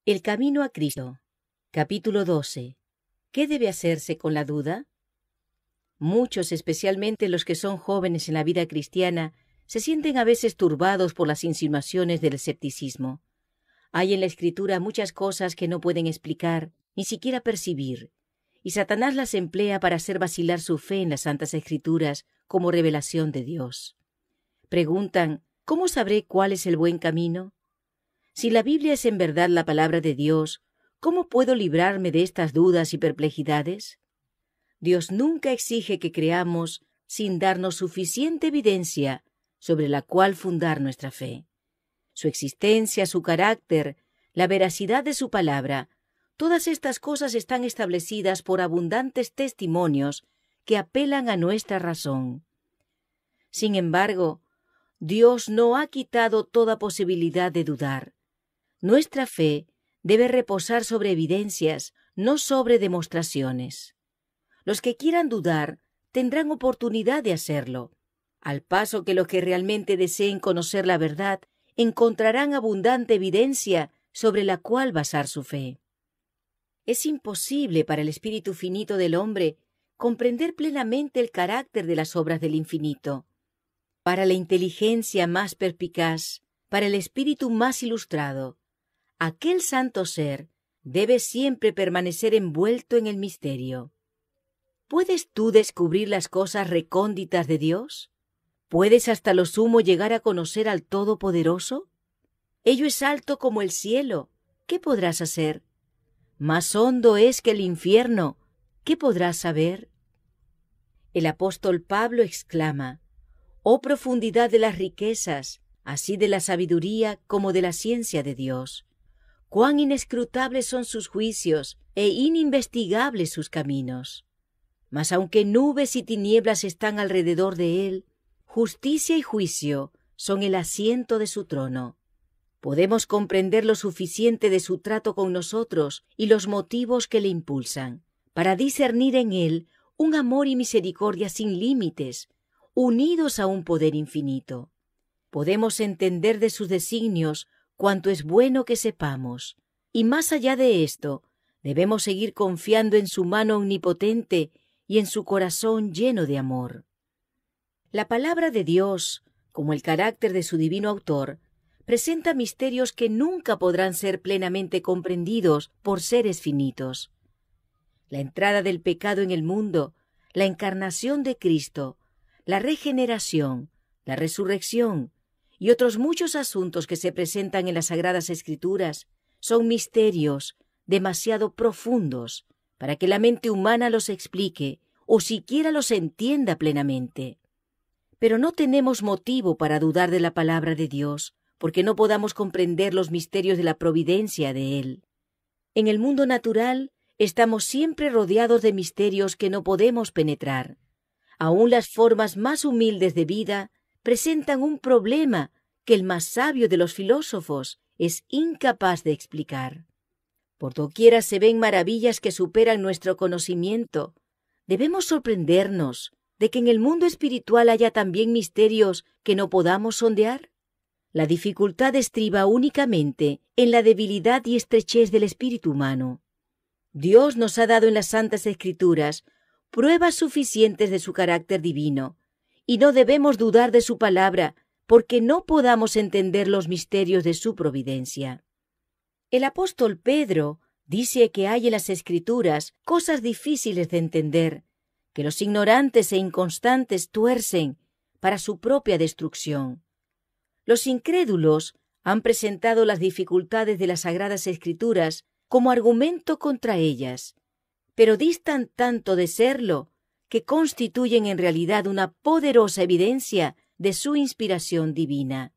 El camino a Cristo. Capítulo 12. ¿Qué debe hacerse con la duda? Muchos, especialmente los que son jóvenes en la vida cristiana, se sienten a veces turbados por las insinuaciones del escepticismo. Hay en la Escritura muchas cosas que no pueden explicar, ni siquiera percibir, y Satanás las emplea para hacer vacilar su fe en las Santas Escrituras como revelación de Dios. Preguntan, ¿cómo sabré cuál es el buen camino? Si la Biblia es en verdad la palabra de Dios, ¿cómo puedo librarme de estas dudas y perplejidades? Dios nunca exige que creamos sin darnos suficiente evidencia sobre la cual fundar nuestra fe. Su existencia, su carácter, la veracidad de su palabra, todas estas cosas están establecidas por abundantes testimonios que apelan a nuestra razón. Sin embargo, Dios no ha quitado toda posibilidad de dudar. Nuestra fe debe reposar sobre evidencias, no sobre demostraciones. Los que quieran dudar tendrán oportunidad de hacerlo, al paso que los que realmente deseen conocer la verdad encontrarán abundante evidencia sobre la cual basar su fe. Es imposible para el espíritu finito del hombre comprender plenamente el carácter de las obras del infinito. Para la inteligencia más perspicaz, para el espíritu más ilustrado, aquel santo ser debe siempre permanecer envuelto en el misterio. ¿Puedes tú descubrir las cosas recónditas de Dios? ¿Puedes hasta lo sumo llegar a conocer al Todopoderoso? Ello es alto como el cielo. ¿Qué podrás hacer? Más hondo es que el infierno. ¿Qué podrás saber? El apóstol Pablo exclama: «Oh profundidad de las riquezas, así de la sabiduría como de la ciencia de Dios! Cuán inescrutables son sus juicios e ininvestigables sus caminos. Mas aunque nubes y tinieblas están alrededor de él, justicia y juicio son el asiento de su trono. Podemos comprender lo suficiente de su trato con nosotros y los motivos que le impulsan, para discernir en él un amor y misericordia sin límites, unidos a un poder infinito. Podemos entender de sus designios cuanto es bueno que sepamos, y más allá de esto, debemos seguir confiando en su mano omnipotente y en su corazón lleno de amor. La palabra de Dios, como el carácter de su divino autor, presenta misterios que nunca podrán ser plenamente comprendidos por seres finitos. La entrada del pecado en el mundo, la encarnación de Cristo, la regeneración, la resurrección y otros muchos asuntos que se presentan en las Sagradas Escrituras son misterios demasiado profundos para que la mente humana los explique o siquiera los entienda plenamente. Pero no tenemos motivo para dudar de la palabra de Dios, porque no podamos comprender los misterios de la providencia de Él. En el mundo natural estamos siempre rodeados de misterios que no podemos penetrar. Aún las formas más humildes de vida presentan un problema que el más sabio de los filósofos es incapaz de explicar. Por doquiera se ven maravillas que superan nuestro conocimiento. Debemos sorprendernos de que en el mundo espiritual haya también misterios que no podamos sondear. La dificultad estriba únicamente en la debilidad y estrechez del espíritu humano. Dios nos ha dado en las Santas Escrituras pruebas suficientes de su carácter divino, y no debemos dudar de su palabra porque no podamos entender los misterios de su providencia. El apóstol Pedro dice que hay en las Escrituras cosas difíciles de entender, que los ignorantes e inconstantes tuercen para su propia destrucción. Los incrédulos han presentado las dificultades de las Sagradas Escrituras como argumento contra ellas, pero distan tanto de serlo que constituyen en realidad una poderosa evidencia de su inspiración divina.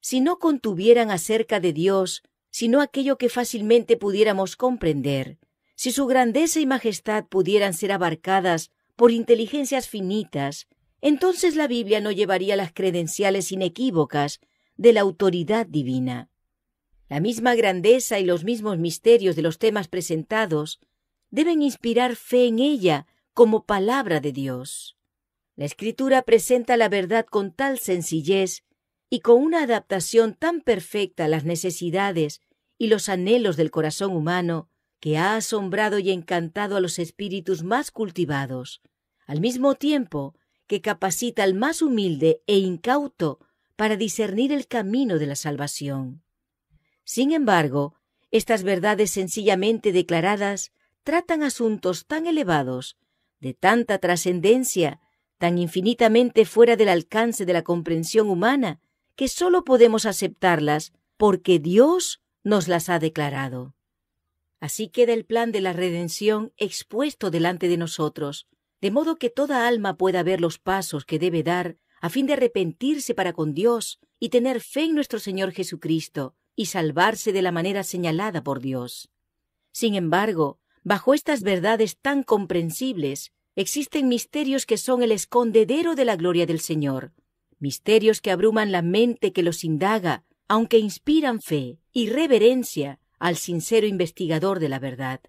Si no contuvieran acerca de Dios, sino aquello que fácilmente pudiéramos comprender, si su grandeza y majestad pudieran ser abarcadas por inteligencias finitas, entonces la Biblia no llevaría las credenciales inequívocas de la autoridad divina. La misma grandeza y los mismos misterios de los temas presentados deben inspirar fe en ella como palabra de Dios. La Escritura presenta la verdad con tal sencillez y con una adaptación tan perfecta a las necesidades y los anhelos del corazón humano que ha asombrado y encantado a los espíritus más cultivados, al mismo tiempo que capacita al más humilde e incauto para discernir el camino de la salvación. Sin embargo, estas verdades sencillamente declaradas tratan asuntos tan elevados, de tanta trascendencia, tan infinitamente fuera del alcance de la comprensión humana, que sólo podemos aceptarlas porque Dios nos las ha declarado. Así queda el plan de la redención expuesto delante de nosotros, de modo que toda alma pueda ver los pasos que debe dar a fin de arrepentirse para con Dios y tener fe en nuestro Señor Jesucristo y salvarse de la manera señalada por Dios. Sin embargo, bajo estas verdades tan comprensibles, existen misterios que son el escondedero de la gloria del Señor, misterios que abruman la mente que los indaga, aunque inspiran fe y reverencia al sincero investigador de la verdad.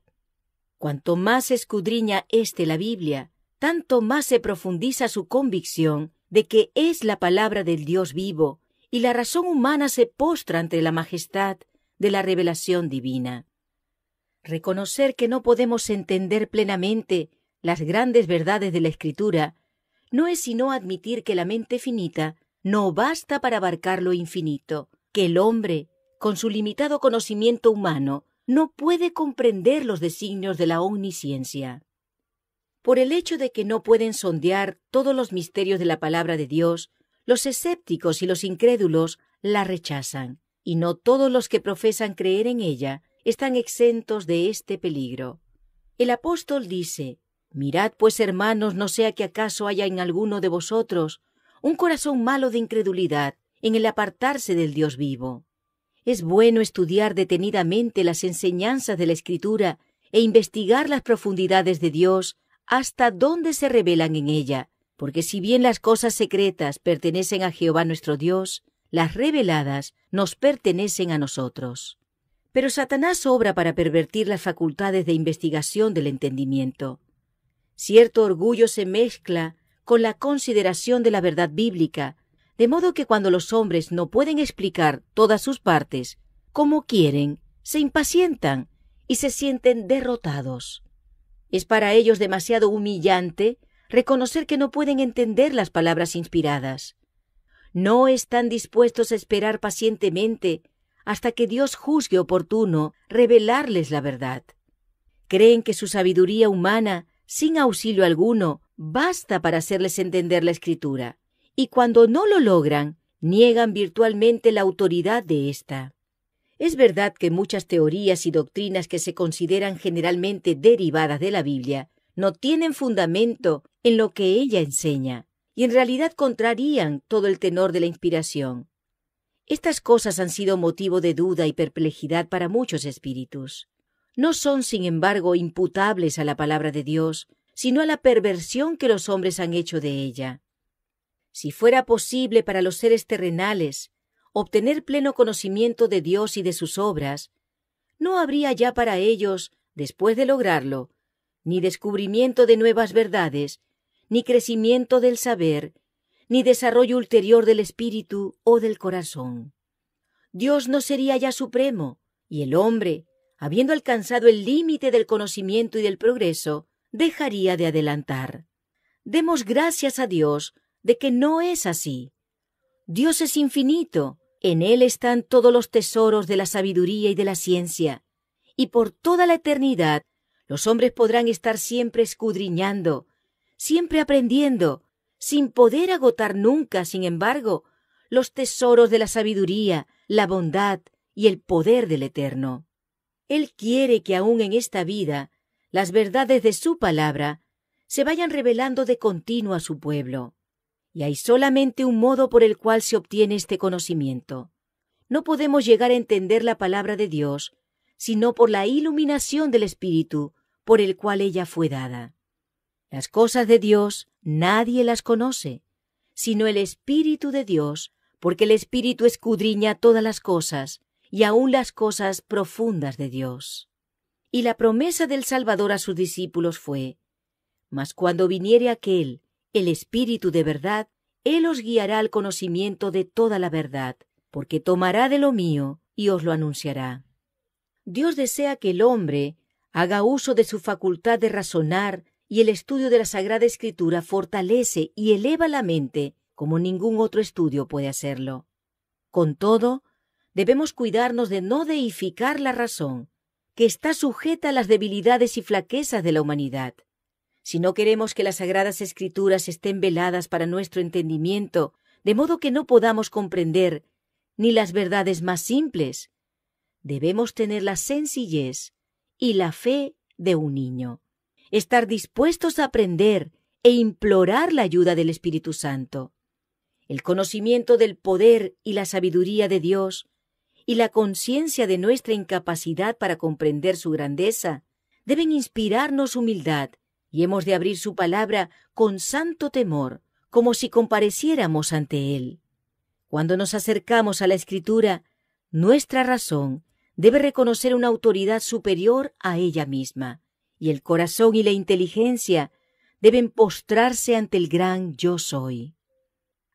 Cuanto más escudriña éste la Biblia, tanto más se profundiza su convicción de que es la palabra del Dios vivo, y la razón humana se postra ante la majestad de la revelación divina. Reconocer que no podemos entender plenamente las grandes verdades de la Escritura no es sino admitir que la mente finita no basta para abarcar lo infinito, que el hombre, con su limitado conocimiento humano, no puede comprender los designios de la omnisciencia. Por el hecho de que no pueden sondear todos los misterios de la palabra de Dios, los escépticos y los incrédulos la rechazan, y no todos los que profesan creer en ella están exentos de este peligro. El apóstol dice: «Mirad pues, hermanos, no sea que acaso haya en alguno de vosotros un corazón malo de incredulidad en el apartarse del Dios vivo». Es bueno estudiar detenidamente las enseñanzas de la Escritura e investigar las profundidades de Dios hasta dónde se revelan en ella, porque si bien las cosas secretas pertenecen a Jehová nuestro Dios, las reveladas nos pertenecen a nosotros. Pero Satanás obra para pervertir las facultades de investigación del entendimiento. Cierto orgullo se mezcla con la consideración de la verdad bíblica, de modo que cuando los hombres no pueden explicar todas sus partes como quieren, se impacientan y se sienten derrotados. Es para ellos demasiado humillante reconocer que no pueden entender las palabras inspiradas. No están dispuestos a esperar pacientemente hasta que Dios juzgue oportuno revelarles la verdad. Creen que su sabiduría humana, sin auxilio alguno, basta para hacerles entender la Escritura, y cuando no lo logran, niegan virtualmente la autoridad de ésta. Es verdad que muchas teorías y doctrinas que se consideran generalmente derivadas de la Biblia no tienen fundamento en lo que ella enseña, y en realidad contrarían todo el tenor de la inspiración. Estas cosas han sido motivo de duda y perplejidad para muchos espíritus. No son, sin embargo, imputables a la palabra de Dios, sino a la perversión que los hombres han hecho de ella. Si fuera posible para los seres terrenales obtener pleno conocimiento de Dios y de sus obras, no habría ya para ellos, después de lograrlo, ni descubrimiento de nuevas verdades, ni crecimiento del saber, ni desarrollo ulterior del espíritu o del corazón. Dios no sería ya supremo, y el hombre, habiendo alcanzado el límite del conocimiento y del progreso, dejaría de adelantar. Demos gracias a Dios de que no es así. Dios es infinito, en Él están todos los tesoros de la sabiduría y de la ciencia, y por toda la eternidad los hombres podrán estar siempre escudriñando, siempre aprendiendo, sin poder agotar nunca, sin embargo, los tesoros de la sabiduría, la bondad y el poder del Eterno. Él quiere que aún en esta vida las verdades de su palabra se vayan revelando de continuo a su pueblo. Y hay solamente un modo por el cual se obtiene este conocimiento. No podemos llegar a entender la palabra de Dios, sino por la iluminación del Espíritu por el cual ella fue dada. Las cosas de Dios nadie las conoce, sino el Espíritu de Dios, porque el Espíritu escudriña todas las cosas, y aun las cosas profundas de Dios. Y la promesa del Salvador a sus discípulos fue: «Mas cuando viniere aquel, el Espíritu de verdad, Él os guiará al conocimiento de toda la verdad, porque tomará de lo mío y os lo anunciará». Dios desea que el hombre haga uso de su facultad de razonar, y el estudio de la Sagrada Escritura fortalece y eleva la mente como ningún otro estudio puede hacerlo. Con todo, debemos cuidarnos de no deificar la razón, que está sujeta a las debilidades y flaquezas de la humanidad. Si no queremos que las Sagradas Escrituras estén veladas para nuestro entendimiento, de modo que no podamos comprender ni las verdades más simples, debemos tener la sencillez y la fe de un niño, estar dispuestos a aprender e implorar la ayuda del Espíritu Santo. El conocimiento del poder y la sabiduría de Dios y la conciencia de nuestra incapacidad para comprender su grandeza deben inspirarnos humildad, y hemos de abrir su palabra con santo temor, como si compareciéramos ante Él. Cuando nos acercamos a la Escritura, nuestra razón debe reconocer una autoridad superior a ella misma, y el corazón y la inteligencia deben postrarse ante el gran Yo Soy.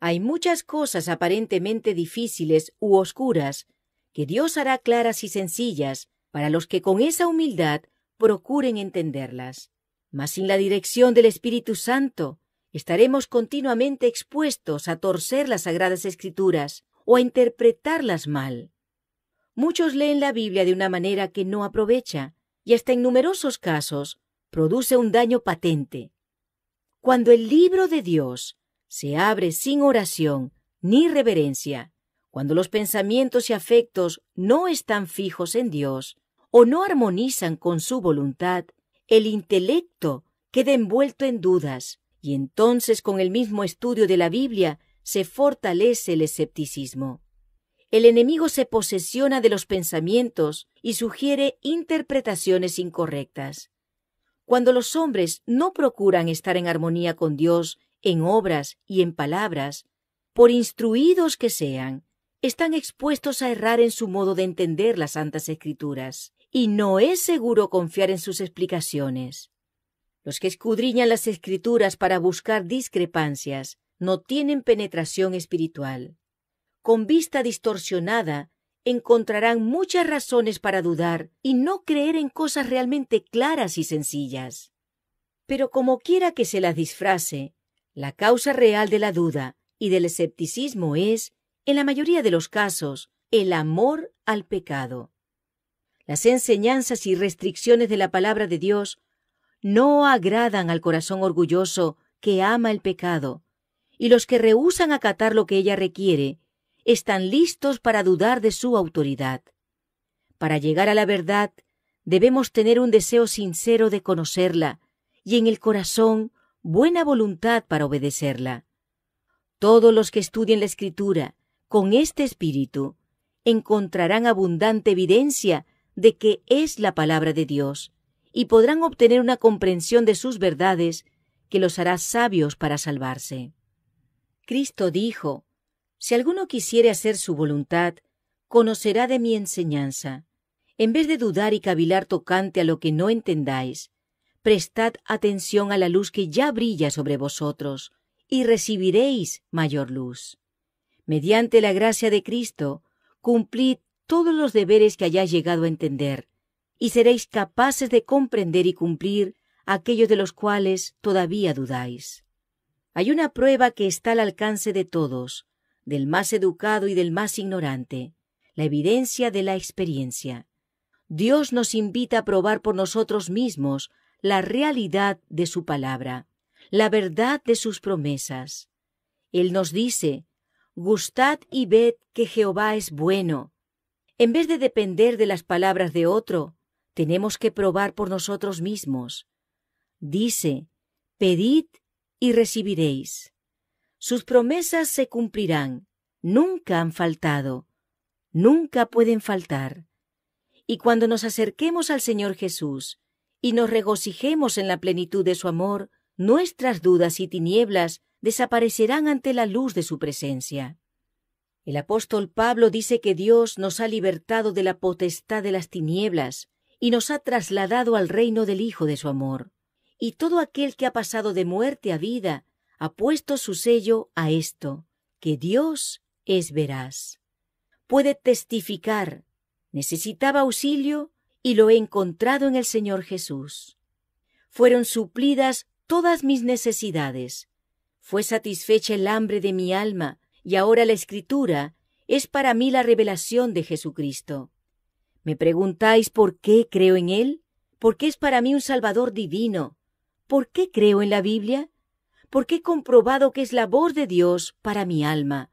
Hay muchas cosas aparentemente difíciles u oscuras que Dios hará claras y sencillas para los que con esa humildad procuren entenderlas. Mas sin la dirección del Espíritu Santo, estaremos continuamente expuestos a torcer las Sagradas Escrituras o a interpretarlas mal. Muchos leen la Biblia de una manera que no aprovecha, y hasta en numerosos casos produce un daño patente. Cuando el libro de Dios se abre sin oración ni reverencia, cuando los pensamientos y afectos no están fijos en Dios o no armonizan con su voluntad, el intelecto queda envuelto en dudas, y entonces con el mismo estudio de la Biblia se fortalece el escepticismo. El enemigo se posesiona de los pensamientos y sugiere interpretaciones incorrectas. Cuando los hombres no procuran estar en armonía con Dios en obras y en palabras, por instruidos que sean, están expuestos a errar en su modo de entender las Santas Escrituras, y no es seguro confiar en sus explicaciones. Los que escudriñan las Escrituras para buscar discrepancias no tienen penetración espiritual. Con vista distorsionada, encontrarán muchas razones para dudar y no creer en cosas realmente claras y sencillas. Pero como quiera que se las disfrace, la causa real de la duda y del escepticismo es, en la mayoría de los casos, el amor al pecado. Las enseñanzas y restricciones de la palabra de Dios no agradan al corazón orgulloso que ama el pecado, y los que rehúsan acatar lo que ella requiere están listos para dudar de su autoridad. Para llegar a la verdad, debemos tener un deseo sincero de conocerla y en el corazón buena voluntad para obedecerla. Todos los que estudien la Escritura con este espíritu encontrarán abundante evidencia de que es la palabra de Dios y podrán obtener una comprensión de sus verdades que los hará sabios para salvarse. Cristo dijo: «Si alguno quisiere hacer su voluntad, conocerá de mi enseñanza. En vez de dudar y cavilar tocante a lo que no entendáis, prestad atención a la luz que ya brilla sobre vosotros, y recibiréis mayor luz. Mediante la gracia de Cristo, cumplid todos los deberes que hayáis llegado a entender, y seréis capaces de comprender y cumplir aquellos de los cuales todavía dudáis». Hay una prueba que está al alcance de todos, del más educado y del más ignorante, la evidencia de la experiencia. Dios nos invita a probar por nosotros mismos la realidad de su palabra, la verdad de sus promesas. Él nos dice: «Gustad y ved que Jehová es bueno». En vez de depender de las palabras de otro, tenemos que probar por nosotros mismos. Dice: «Pedid y recibiréis». Sus promesas se cumplirán, nunca han faltado, nunca pueden faltar. Y cuando nos acerquemos al Señor Jesús y nos regocijemos en la plenitud de su amor, nuestras dudas y tinieblas desaparecerán ante la luz de su presencia. El apóstol Pablo dice que Dios nos ha libertado de la potestad de las tinieblas y nos ha trasladado al reino del Hijo de su amor. Y todo aquel que ha pasado de muerte a vida ha puesto su sello a esto, que Dios es veraz. Puede testificar: «Necesitaba auxilio y lo he encontrado en el Señor Jesús. Fueron suplidas todas mis necesidades. Fue satisfecha el hambre de mi alma, y ahora la Escritura es para mí la revelación de Jesucristo. ¿Me preguntáis por qué creo en Él? Porque es para mí un Salvador divino. ¿Por qué creo en la Biblia? Porque he comprobado que es la voz de Dios para mi alma.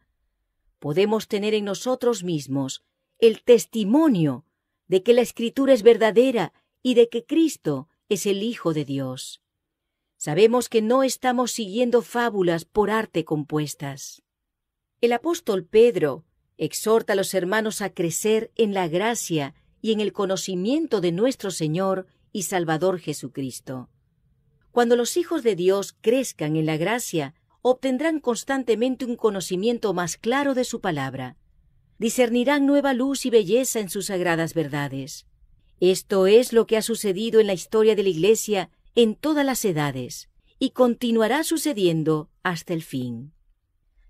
Podemos tener en nosotros mismos el testimonio de que la Escritura es verdadera y de que Cristo es el Hijo de Dios. Sabemos que no estamos siguiendo fábulas por arte compuestas. El apóstol Pedro exhorta a los hermanos a crecer en la gracia y en el conocimiento de nuestro Señor y Salvador Jesucristo. Cuando los hijos de Dios crezcan en la gracia, obtendrán constantemente un conocimiento más claro de su palabra. Discernirán nueva luz y belleza en sus sagradas verdades. Esto es lo que ha sucedido en la historia de la Iglesia en todas las edades, y continuará sucediendo hasta el fin.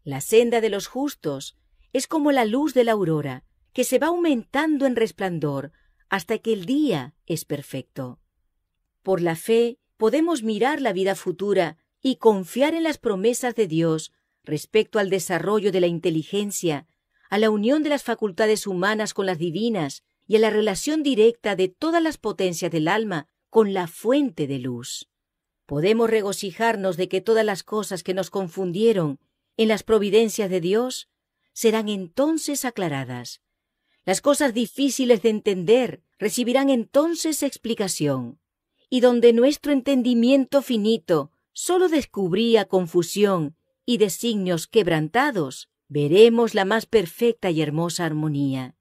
La senda de los justos es como la luz de la aurora, que se va aumentando en resplandor hasta que el día es perfecto. Por la fe podemos mirar la vida futura y confiar en las promesas de Dios respecto al desarrollo de la inteligencia, a la unión de las facultades humanas con las divinas y a la relación directa de todas las potencias del alma con la fuente de luz. Podemos regocijarnos de que todas las cosas que nos confundieron en las providencias de Dios serán entonces aclaradas. Las cosas difíciles de entender recibirán entonces explicación. Y donde nuestro entendimiento finito sólo descubría confusión y designios quebrantados, veremos la más perfecta y hermosa armonía.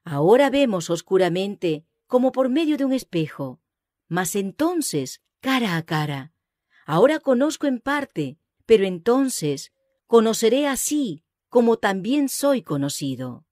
Ahora vemos oscuramente como por medio de un espejo, mas entonces cara a cara. Ahora conozco en parte, pero entonces conoceré así como también soy conocido.